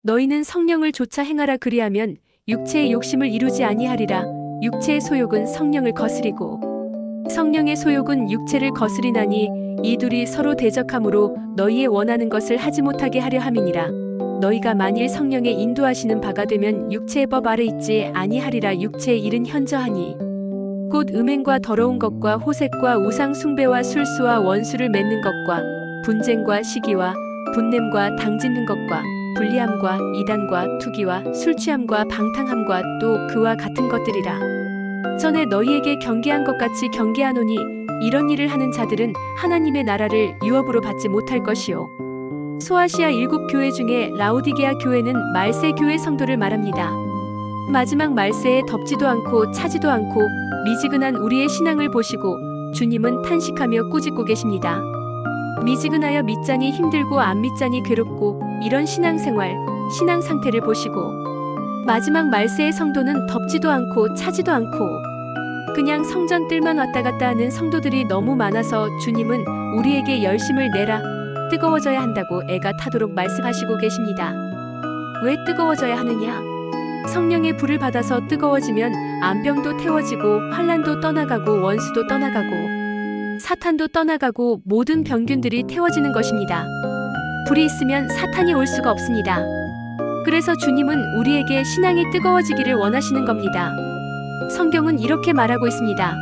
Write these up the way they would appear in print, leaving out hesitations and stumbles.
너희는 성령을 조차 행하라 그리하면 육체의 욕심을 이루지 아니하리라. 육체의 소욕은 성령을 거스리고 성령의 소욕은 육체를 거스리나니 이 둘이 서로 대적함으로 너희의 원하는 것을 하지 못하게 하려 함이니라. 너희가 만일 성령의 인도하시는 바가 되면 육체의 법 아래 있지 아니하리라. 육체의 일은 현저하니 곧 음행과 더러운 것과 호색과 우상 숭배와 술수와 원수를 맺는 것과 분쟁과 시기와 분냄과 당짓는 것과 불리함과 이단과 투기와 술취함과 방탕함과 또 그와 같은 것들이라. 전에 너희에게 경계한 것 같이 경계하노니 이런 일을 하는 자들은 하나님의 나라를 유업으로 받지 못할 것이요. 소아시아 7교회 중에 라오디게아 교회는 말세 교회 성도를 말합니다. 마지막 말세에 덥지도 않고 차지도 않고 미지근한 우리의 신앙을 보시고 주님은 탄식하며 꾸짖고 계십니다. 미지근하여 믿자니 힘들고 안 믿자니 괴롭고 이런 신앙생활, 신앙 상태를 보시고 마지막 말세의 성도는 덥지도 않고 차지도 않고 그냥 성전 뜰만 왔다 갔다 하는 성도들이 너무 많아서 주님은 우리에게 열심을 내라, 뜨거워져야 한다고 애가 타도록 말씀하시고 계십니다. 왜 뜨거워져야 하느냐? 성령의 불을 받아서 뜨거워지면 암병도 태워지고 환난도 떠나가고 원수도 떠나가고 사탄도 떠나가고 모든 병균들이 태워지는 것입니다. 불이 있으면 사탄이 올 수가 없습니다. 그래서 주님은 우리에게 신앙이 뜨거워지기를 원하시는 겁니다. 성경은 이렇게 말하고 있습니다.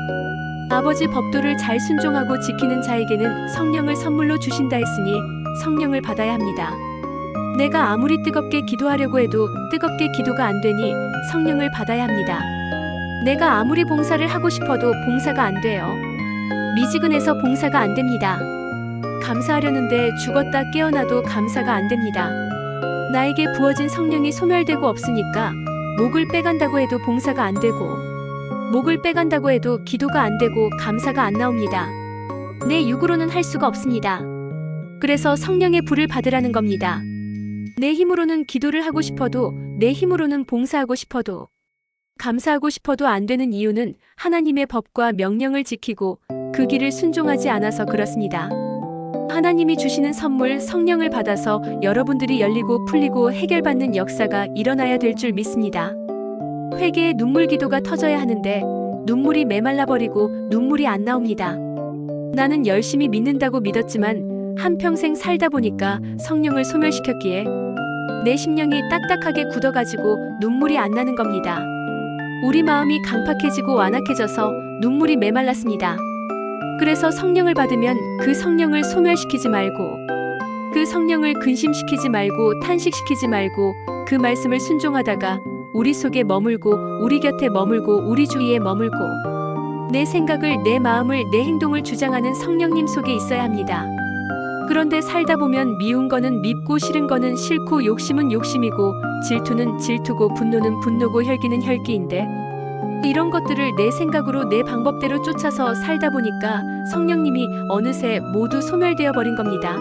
아버지 법도를 잘 순종하고 지키는 자에게는 성령을 선물로 주신다 했으니 성령을 받아야 합니다. 내가 아무리 뜨겁게 기도하려고 해도 뜨겁게 기도가 안 되니 성령을 받아야 합니다. 내가 아무리 봉사를 하고 싶어도 봉사가 안 돼요. 미지근해서 봉사가 안 됩니다. 감사하려는데 죽었다 깨어나도 감사가 안 됩니다. 나에게 부어진 성령이 소멸되고 없으니까 목을 빼간다고 해도 봉사가 안 되고 목을 빼간다고 해도 기도가 안 되고 감사가 안 나옵니다. 내 육으로는 할 수가 없습니다. 그래서 성령의 불을 받으라는 겁니다. 내 힘으로는 기도를 하고 싶어도 내 힘으로는 봉사하고 싶어도 감사하고 싶어도 안 되는 이유는 하나님의 법과 명령을 지키고 그 길을 순종하지 않아서 그렇습니다. 하나님이 주시는 선물 성령을 받아서 여러분들이 열리고 풀리고 해결받는 역사가 일어나야 될 줄 믿습니다. 회개의 눈물 기도가 터져야 하는데 눈물이 메말라버리고 눈물이 안 나옵니다. 나는 열심히 믿는다고 믿었지만 한평생 살다 보니까 성령을 소멸시켰기에 내 심령이 딱딱하게 굳어가지고 눈물이 안 나는 겁니다. 우리 마음이 강팍해지고 완악해져서 눈물이 메말랐습니다. 그래서 성령을 받으면 그 성령을 소멸시키지 말고 그 성령을 근심시키지 말고 탄식시키지 말고 그 말씀을 순종하다가 우리 속에 머물고 우리 곁에 머물고 우리 주위에 머물고 내 생각을 내 마음을 내 행동을 주장하는 성령님 속에 있어야 합니다. 그런데 살다 보면 미운 거는 밉고 싫은 거는 싫고 욕심은 욕심이고 질투는 질투고 분노는 분노고 혈기는 혈기인데 이런 것들을 내 생각으로 내 방법대로 쫓아서 살다 보니까 성령님이 어느새 모두 소멸되어 버린 겁니다.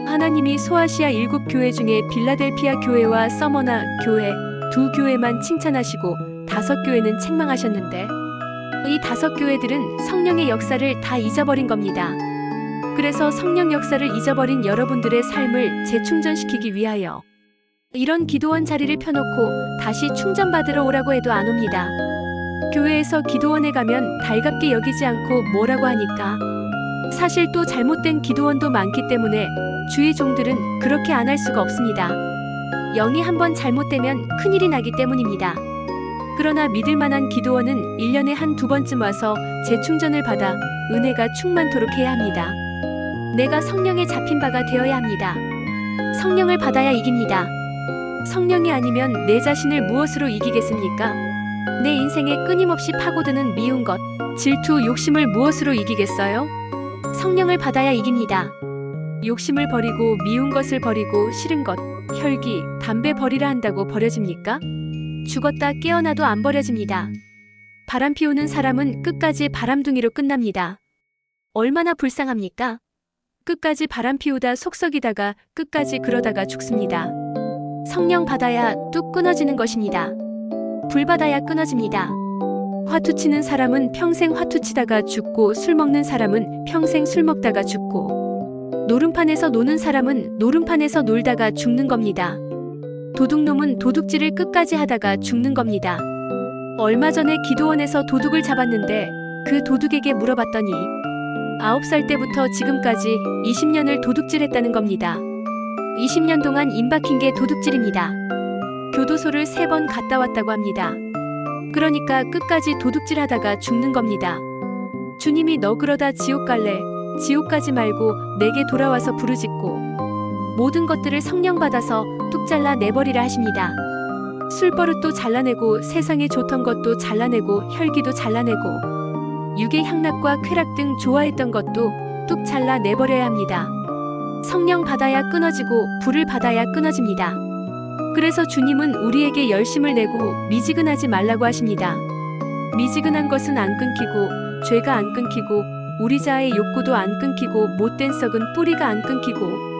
하나님이 소아시아 7교회 중에 빌라델피아 교회와 서머나 교회 2교회만 칭찬하시고 5교회는 책망하셨는데 이 5교회들은 성령의 역사를 다 잊어버린 겁니다. 그래서 성령 역사를 잊어버린 여러분들의 삶을 재충전시키기 위하여 이런 기도원 자리를 펴놓고 다시 충전받으러 오라고 해도 안 옵니다. 교회에서 기도원에 가면 달갑게 여기지 않고 뭐라고 하니까 사실 또 잘못된 기도원도 많기 때문에 주의 종들은 그렇게 안 할 수가 없습니다. 영이 한번 잘못되면 큰일이 나기 때문입니다. 그러나 믿을 만한 기도원은 1년에 한두 번쯤 와서 재충전을 받아 은혜가 충만토록 해야 합니다. 내가 성령에 잡힌 바가 되어야 합니다. 성령을 받아야 이깁니다. 성령이 아니면 내 자신을 무엇으로 이기겠습니까? 내 인생에 끊임없이 파고드는 미운 것, 질투, 욕심을 무엇으로 이기겠어요? 성령을 받아야 이깁니다. 욕심을 버리고 미운 것을 버리고 싫은 것, 혈기, 담배 버리라 한다고 버려집니까? 죽었다 깨어나도 안 버려집니다. 바람 피우는 사람은 끝까지 바람둥이로 끝납니다. 얼마나 불쌍합니까? 끝까지 바람 피우다 속썩이다가 끝까지 그러다가 죽습니다. 성령 받아야 뚝 끊어지는 것입니다. 불 받아야 끊어집니다. 화투치는 사람은 평생 화투치다가 죽고 술 먹는 사람은 평생 술 먹다가 죽고 노름판에서 노는 사람은 노름판에서 놀다가 죽는 겁니다. 도둑놈은 도둑질을 끝까지 하다가 죽는 겁니다. 얼마 전에 기도원에서 도둑을 잡았는데 그 도둑에게 물어봤더니 9살 때부터 지금까지 20년을 도둑질했다는 겁니다. 20년 동안 임박힌 게 도둑질입니다. 교도소를 3번 갔다 왔다고 합니다. 그러니까 끝까지 도둑질하다가 죽는 겁니다. 주님이 너 그러다 지옥 갈래? 지옥 가지 말고 내게 돌아와서 부르짖고 모든 것들을 성령 받아서 뚝 잘라 내버리라 하십니다. 술버릇도 잘라내고 세상에 좋던 것도 잘라내고 혈기도 잘라내고 육의 향락과 쾌락 등 좋아했던 것도 뚝 잘라 내버려야 합니다. 성령 받아야 끊어지고 불을 받아야 끊어집니다. 그래서 주님은 우리에게 열심을 내고 미지근하지 말라고 하십니다. 미지근한 것은 안 끊기고 죄가 안 끊기고 우리 자아의 욕구도 안 끊기고 못된 썩은 뿌리가 안 끊기고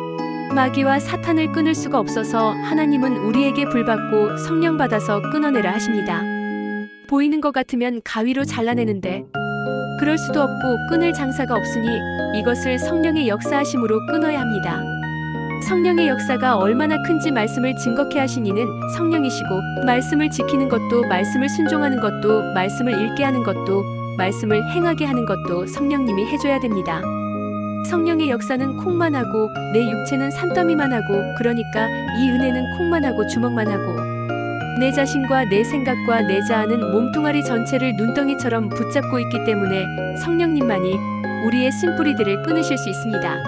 마귀와 사탄을 끊을 수가 없어서 하나님은 우리에게 불받고 성령 받아서 끊어내라 하십니다. 보이는 것 같으면 가위로 잘라내는데 그럴 수도 없고 끊을 장사가 없으니 이것을 성령의 역사하심으로 끊어야 합니다. 성령의 역사가 얼마나 큰지 말씀을 증거케 하신 이는 성령이시고 말씀을 지키는 것도 말씀을 순종하는 것도 말씀을 읽게 하는 것도 말씀을 행하게 하는 것도 성령님이 해줘야 됩니다. 성령의 역사는 콩만 하고 내 육체는 산더미만 하고 그러니까 이 은혜는 콩만 하고 주먹만 하고 내 자신과 내 생각과 내 자아는 몸뚱아리 전체를 눈덩이처럼 붙잡고 있기 때문에 성령님만이 우리의 쓴뿌리들을 끊으실 수 있습니다.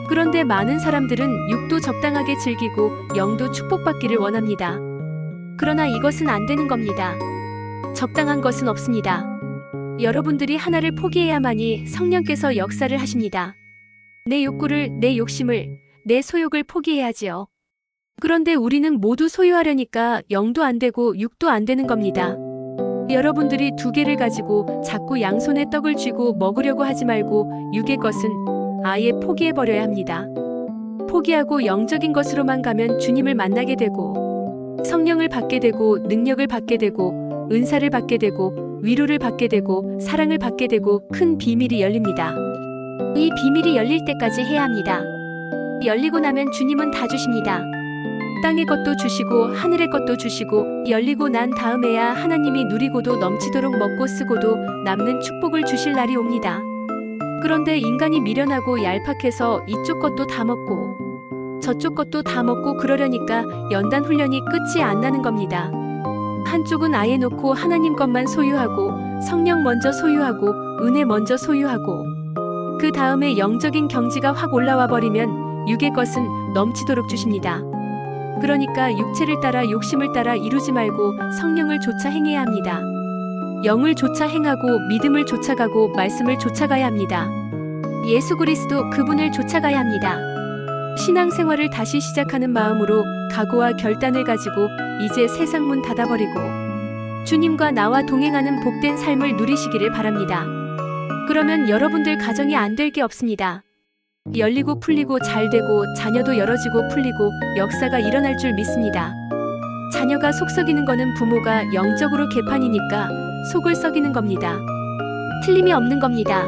그런데 많은 사람들은 육도 적당하게 즐기고 영도 축복받기를 원합니다. 그러나 이것은 안 되는 겁니다. 적당한 것은 없습니다. 여러분들이 하나를 포기해야만이 성령께서 역사를 하십니다. 내 욕구를, 내 욕심을, 내 소욕을 포기해야지요. 그런데 우리는 모두 소유하려니까 영도 안 되고 육도 안 되는 겁니다. 여러분들이 2개를 가지고 자꾸 양손에 떡을 쥐고 먹으려고 하지 말고 육의 것은 아예 포기해버려야 합니다. 포기하고 영적인 것으로만 가면 주님을 만나게 되고 성령을 받게 되고 능력을 받게 되고 은사를 받게 되고 위로를 받게 되고 사랑을 받게 되고 큰 비밀이 열립니다. 이 비밀이 열릴 때까지 해야 합니다. 열리고 나면 주님은 다 주십니다. 땅의 것도 주시고 하늘의 것도 주시고 열리고 난 다음에야 하나님이 누리고도 넘치도록 먹고 쓰고도 남는 축복을 주실 날이 옵니다. 그런데 인간이 미련하고 얄팍해서 이쪽 것도 다 먹고 저쪽 것도 다 먹고 그러려니까 연단 훈련이 끝이 안 나는 겁니다. 한쪽은 아예 놓고 하나님 것만 소유하고 성령 먼저 소유하고 은혜 먼저 소유하고 그 다음에 영적인 경지가 확 올라와 버리면 육의 것은 넘치도록 주십니다. 그러니까 육체를 따라 욕심을 따라 이루지 말고 성령을 좇아 행해야 합니다. 영을 좇아 행하고 믿음을 좇아가고 말씀을 좇아가야 합니다. 예수 그리스도 그분을 좇아가야 합니다. 신앙생활을 다시 시작하는 마음으로 각오와 결단을 가지고 이제 세상 문 닫아버리고 주님과 나와 동행하는 복된 삶을 누리시기를 바랍니다. 그러면 여러분들 가정이 안 될 게 없습니다. 열리고 풀리고 잘 되고 자녀도 열어지고 풀리고 역사가 일어날 줄 믿습니다. 자녀가 속 썩이는 거는 부모가 영적으로 개판이니까 속을 썩이는 겁니다. 틀림이 없는 겁니다.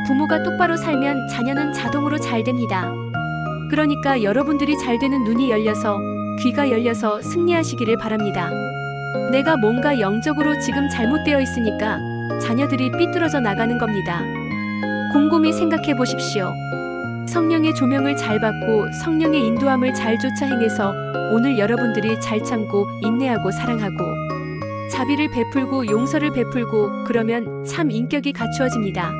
부모가 똑바로 살면 자녀는 자동으로 잘 됩니다. 그러니까 여러분들이 잘 되는 눈이 열려서 귀가 열려서 승리하시기를 바랍니다. 내가 뭔가 영적으로 지금 잘못되어 있으니까 자녀들이 삐뚤어져 나가는 겁니다. 곰곰이 생각해 보십시오. 성령의 조명을 잘 받고 성령의 인도함을 잘 좇아 행해서 오늘 여러분들이 잘 참고 인내하고 사랑하고 자비를 베풀고 용서를 베풀고 그러면 참 인격이 갖추어집니다.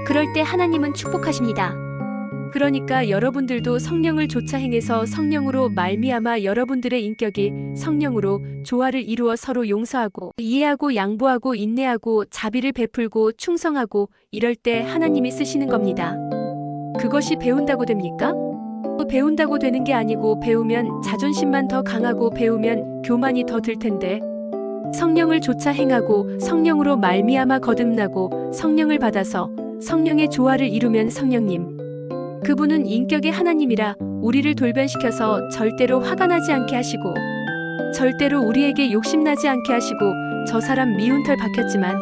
그럴 때 하나님은 축복하십니다. 그러니까 여러분들도 성령을 좇아 행해서 성령으로 말미암아 여러분들의 인격이 성령으로 조화를 이루어 서로 용서하고 이해하고 양보하고 인내하고 자비를 베풀고 충성하고 이럴 때 하나님이 쓰시는 겁니다. 그것이 배운다고 됩니까? 배운다고 되는 게 아니고 배우면 자존심만 더 강하고 배우면 교만이 더 들 텐데 성령을 좇아 행하고 성령으로 말미암아 거듭나고 성령을 받아서 성령의 조화를 이루면 성령님 그분은 인격의 하나님이라 우리를 돌변시켜서 절대로 화가 나지 않게 하시고 절대로 우리에게 욕심나지 않게 하시고 저 사람 미운 털 박혔지만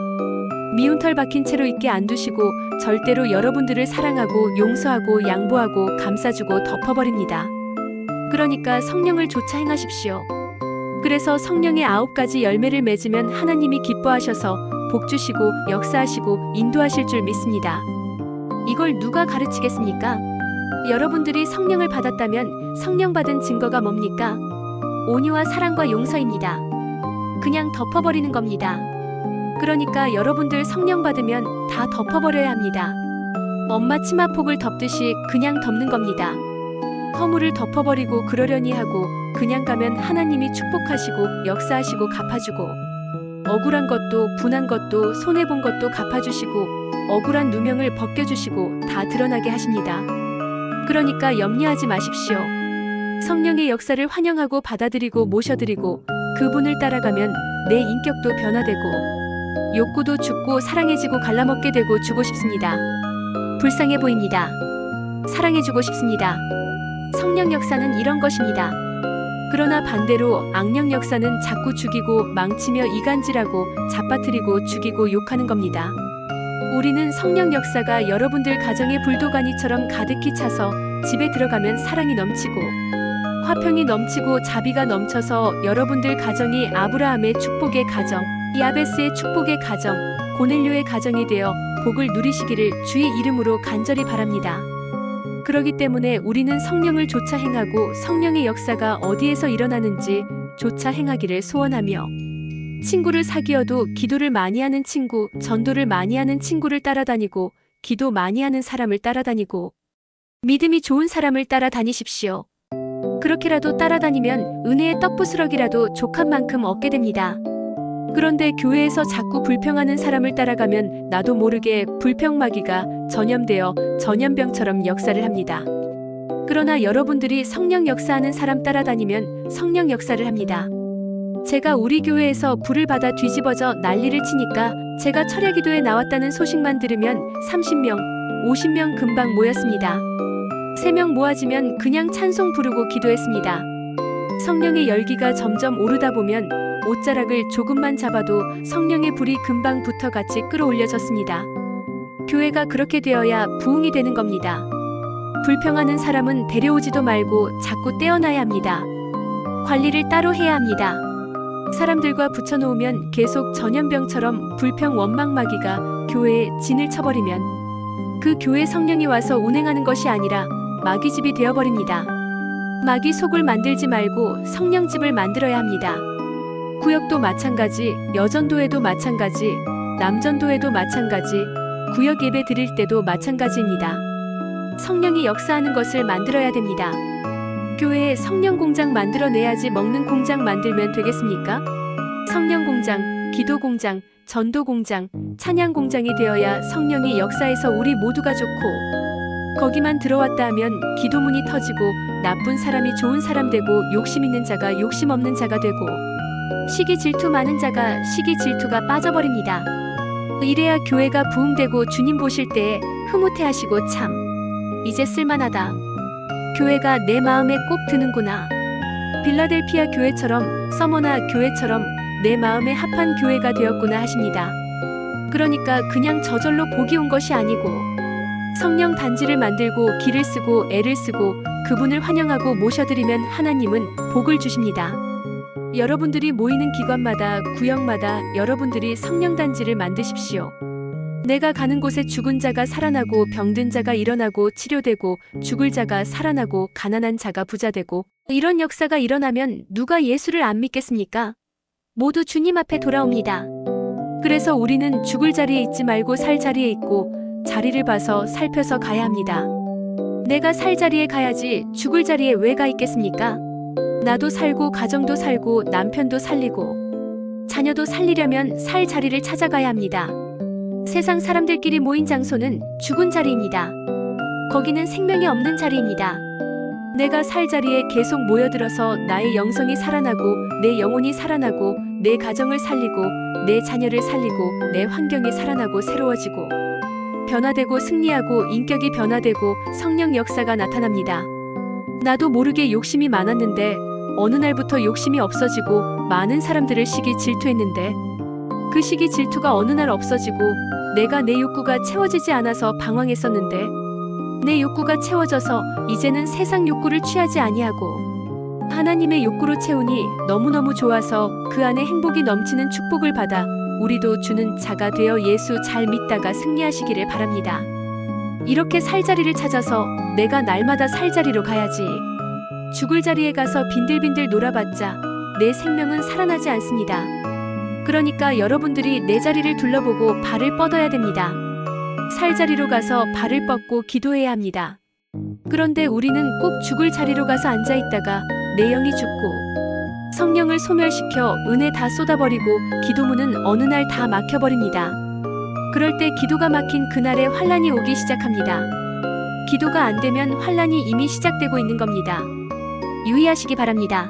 미운 털 박힌 채로 있게 안 두시고 절대로 여러분들을 사랑하고 용서하고 양보하고 감싸주고 덮어버립니다. 그러니까 성령을 좇아 행하십시오. 그래서 성령의 9가지 열매를 맺으면 하나님이 기뻐하셔서 복 주시고 역사하시고 인도하실 줄 믿습니다. 이걸 누가 가르치겠습니까? 여러분들이 성령을 받았다면 성령 받은 증거가 뭡니까? 온유와 사랑과 용서입니다. 그냥 덮어버리는 겁니다. 그러니까 여러분들 성령 받으면 다 덮어버려야 합니다. 엄마 치마폭을 덮듯이 그냥 덮는 겁니다. 허물을 덮어버리고 그러려니 하고 그냥 가면 하나님이 축복하시고 역사하시고 갚아주고 억울한 것도 분한 것도 손해본 것도 갚아주시고 억울한 누명을 벗겨주시고 다 드러나게 하십니다. 그러니까 염려하지 마십시오. 성령의 역사를 환영하고 받아들이고 모셔드리고 그분을 따라가면 내 인격도 변화되고 욕구도 죽고 사랑해지고 갈라먹게 되고 주고 싶습니다. 불쌍해 보입니다. 사랑해주고 싶습니다. 성령 역사는 이런 것입니다. 그러나 반대로 악령 역사는 자꾸 죽이고 망치며 이간질하고 잡아뜨리고 죽이고 욕하는 겁니다. 우리는 성령 역사가 여러분들 가정에 불도가니처럼 가득히 차서 집에 들어가면 사랑이 넘치고 화평이 넘치고 자비가 넘쳐서 여러분들 가정이 아브라함의 축복의 가정, 야베스의 축복의 가정, 고넬료의 가정이 되어 복을 누리시기를 주의 이름으로 간절히 바랍니다. 그러기 때문에 우리는 성령을 좇아 행하고 성령의 역사가 어디에서 일어나는지 좇아 행하기를 소원하며 친구를 사귀어도 기도를 많이 하는 친구, 전도를 많이 하는 친구를 따라다니고 기도 많이 하는 사람을 따라다니고 믿음이 좋은 사람을 따라다니십시오. 그렇게라도 따라다니면 은혜의 떡부스럭이라도 족한 만큼 얻게 됩니다. 그런데 교회에서 자꾸 불평하는 사람을 따라가면 나도 모르게 불평마귀가 전염되어 전염병처럼 역사를 합니다. 그러나 여러분들이 성령 역사하는 사람 따라다니면 성령 역사를 합니다. 제가 우리 교회에서 불을 받아 뒤집어져 난리를 치니까 제가 철야기도에 나왔다는 소식만 들으면 30명, 50명 금방 모였습니다. 3명 모아지면 그냥 찬송 부르고 기도했습니다. 성령의 열기가 점점 오르다 보면 옷자락을 조금만 잡아도 성령의 불이 금방 붙어 같이 끌어올려졌습니다. 교회가 그렇게 되어야 부흥이 되는 겁니다. 불평하는 사람은 데려오지도 말고 자꾸 떼어놔야 합니다. 관리를 따로 해야 합니다. 사람들과 붙여놓으면 계속 전염병처럼 불평 원망마귀가 교회에 진을 쳐버리면 그 교회 성령이 와서 운행하는 것이 아니라 마귀집이 되어버립니다. 마귀 속을 만들지 말고 성령집을 만들어야 합니다. 구역도 마찬가지, 여전도에도 마찬가지, 남전도에도 마찬가지, 구역 예배 드릴 때도 마찬가지입니다. 성령이 역사하는 것을 만들어야 됩니다. 교회에 성령 공장 만들어내야지 먹는 공장 만들면 되겠습니까? 성령 공장, 기도 공장, 전도 공장, 찬양 공장이 되어야 성령이 역사해서 우리 모두가 좋고 거기만 들어왔다 하면 기도문이 터지고 나쁜 사람이 좋은 사람 되고 욕심 있는 자가 욕심 없는 자가 되고 시기 질투 많은 자가 시기 질투가 빠져버립니다. 이래야 교회가 부흥되고 주님 보실 때에 흐뭇해하시고 참 이제 쓸만하다. 교회가 내 마음에 꼭 드는구나. 빌라델피아 교회처럼 서머나 교회처럼 내 마음에 합한 교회가 되었구나 하십니다. 그러니까 그냥 저절로 복이 온 것이 아니고 성령 단지를 만들고 기를 쓰고 애를 쓰고 그분을 환영하고 모셔드리면 하나님은 복을 주십니다. 여러분들이 모이는 기관마다 구역마다 여러분들이 성령 단지를 만드십시오. 내가 가는 곳에 죽은 자가 살아나고 병든 자가 일어나고 치료되고 죽을 자가 살아나고 가난한 자가 부자되고 이런 역사가 일어나면 누가 예수를 안 믿겠습니까? 모두 주님 앞에 돌아옵니다. 그래서 우리는 죽을 자리에 있지 말고 살 자리에 있고 자리를 봐서 살펴서 가야 합니다. 내가 살 자리에 가야지 죽을 자리에 왜 가 있겠습니까? 나도 살고 가정도 살고 남편도 살리고 자녀도 살리려면 살 자리를 찾아가야 합니다. 세상 사람들끼리 모인 장소는 죽은 자리입니다. 거기는 생명이 없는 자리입니다. 내가 살 자리에 계속 모여들어서 나의 영성이 살아나고 내 영혼이 살아나고 내 가정을 살리고 내 자녀를 살리고 내 환경이 살아나고 새로워지고 변화되고 승리하고 인격이 변화되고 성령 역사가 나타납니다. 나도 모르게 욕심이 많았는데 어느 날부터 욕심이 없어지고 많은 사람들을 시기 질투했는데 그 시기 질투가 어느 날 없어지고 내가 내 욕구가 채워지지 않아서 방황했었는데 내 욕구가 채워져서 이제는 세상 욕구를 취하지 아니하고 하나님의 욕구로 채우니 너무너무 좋아서 그 안에 행복이 넘치는 축복을 받아 우리도 주는 자가 되어 예수 잘 믿다가 승리하시기를 바랍니다. 이렇게 살 자리를 찾아서 내가 날마다 살 자리로 가야지. 죽을 자리에 가서 빈들빈들 놀아봤자 내 생명은 살아나지 않습니다. 그러니까 여러분들이 내 자리를 둘러보고 발을 뻗어야 됩니다. 살 자리로 가서 발을 뻗고 기도해야 합니다. 그런데 우리는 꼭 죽을 자리로 가서 앉아 있다가 내 영이 죽고 성령을 소멸시켜 은혜 다 쏟아버리고 기도문은 어느 날 다 막혀버립니다. 그럴 때 기도가 막힌 그날에 환란이 오기 시작합니다. 기도가 안 되면 환란이 이미 시작되고 있는 겁니다. 유의하시기 바랍니다.